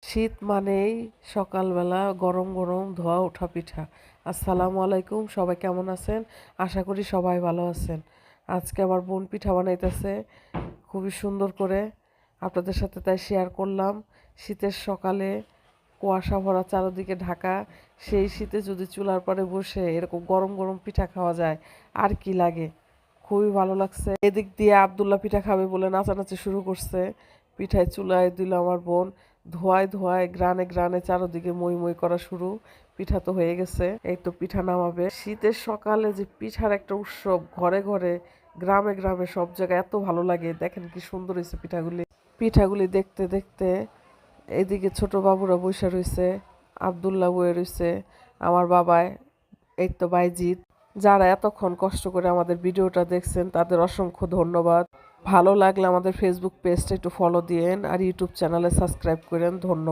শীত মানেই সকালবেলা গরম গরম ধোয়া ওঠা পিঠা। আসসালামু আলাইকুম, সবাই কেমন আছেন? আশা করি সবাই ভালো আছেন। আজকে আমার বোন পিঠা বানাইতেছে খুবই সুন্দর করে, আপনাদের সাথে তাই শেয়ার করলাম। শীতের সকালে কুয়াশা ভরা চারদিকে ঢাকা, সেই শীতে যদি চুলার পরে বসে এরকম গরম গরম পিঠা খাওয়া যায় আর কি লাগে। খুবই ভালো লাগছে। এদিক দিয়ে আব্দুল্লাহ পিঠা খাবে বলে নাচানাচি শুরু করছে। পিঠায় চুলায় দিল আমার বোন, ধোয়ায় ধোয়ায় গ্রানে গ্রানে চারদিকে মই মই করা শুরু। পিঠা তো হয়ে গেছে, এই তো পিঠা নামাবে। শীতের সকালে যে পিঠার একটা উৎসব, ঘরে ঘরে গ্রামে গ্রামে সব জায়গায় এত ভালো লাগে। দেখেন কি সুন্দর হয়েছে পিঠাগুলি। পিঠাগুলি দেখতে দেখতে এদিকে ছোট বাবুরা বসে রয়েছে, আব্দুল্লাহ বয়ে রয়েছে, আমার বাবায়, এই তো বাইজিৎ। যারা এতক্ষণ কষ্ট করে আমাদের ভিডিওটা দেখছেন তাদের অসংখ্য ধন্যবাদ। ভালো লাগলে আমাদের ফেসবুক পেজটা একটু ফলো দিয়েন আর ইউটিউব চ্যানেলে সাবস্ক্রাইব করেন। ধন্যবাদ।